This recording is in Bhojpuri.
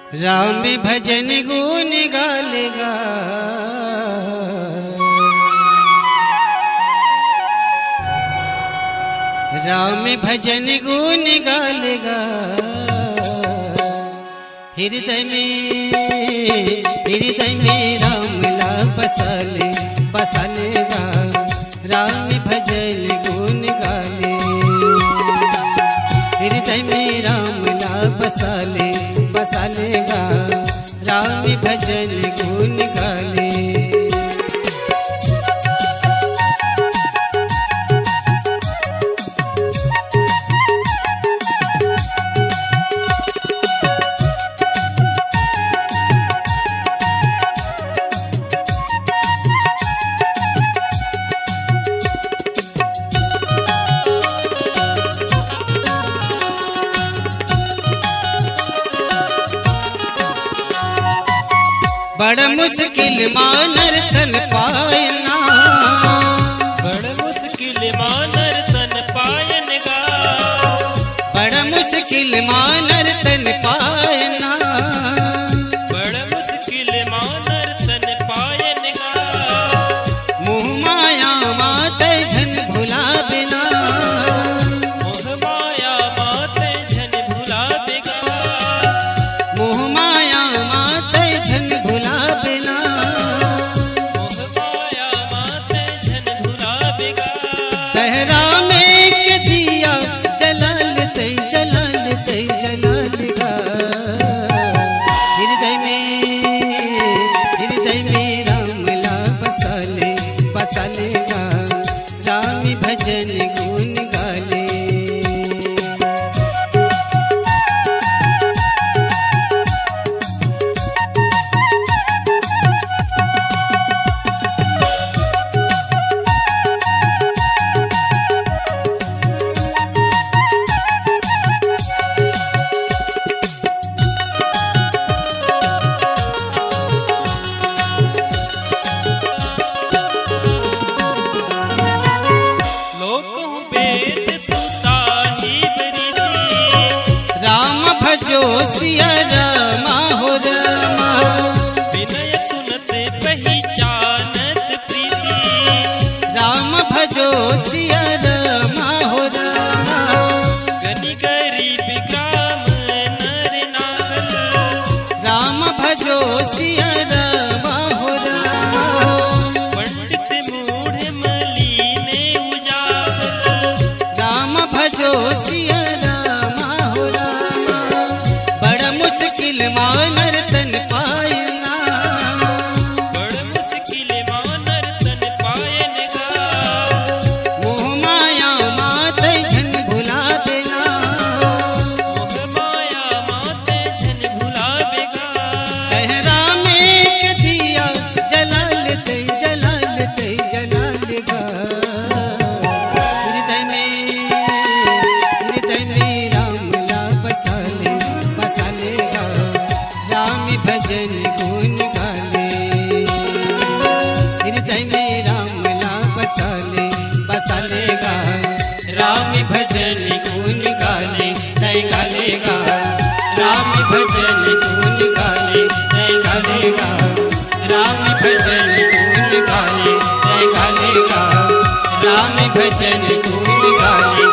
राम भजन गुण गालेगा, राम भजन गुण गालेगा। हृदय में राम ला बसालेगा, राम भजन गुण गाले। हृदय में राम ला बसालेगा, राम भजन गुण गाले। बड़ मुश्किल मानर तन पायना, बड़ मुश्किल मानर तन पायनगा, बड़ मुश्किल मानर तन पायना, बड़ मुश्किल मानर तन पायनगा। मोह माया माते झन भुला बिना, मोह माया माते झन भुला बेगा, मोह माया माते झन भुला बिना। मोह माया माते झन भुला बेगा। तहरा में के दिया जलालते जलालगा। हृदय में राम ला बसालेगा, राम भजन गुण गाले। भजो सिया रामा हो रामा, विनय सुनत पहचानत प्रीति। राम भजो सिया रामा हो रामा, गनि गरीब ग्राम नर नागल। राम भजो सिया रामा हो रामा, पंडित मूढ़ मलीने उजागर। राम भजो सिया रामा हो रामा। बड़ा मुश्किल मानर तन पायना, बड़ मुश्किल मानर तन पायनगा। मोह माया माते झन भुला बिना, मोह माया माते झन भुला बेगा। तहरा में के दिया जलालते जलालगा। हृदय में राम ला बसालेगा, राम भजन गुण गाले। हृदय में राम ला बसालेगा, राम भजन गुण गाले। तय गालेगा, राम भजन गुण गाले। तय गालेगा, राम भजन गुण गाले। तय गालेगा, राम भजन गुण गाले।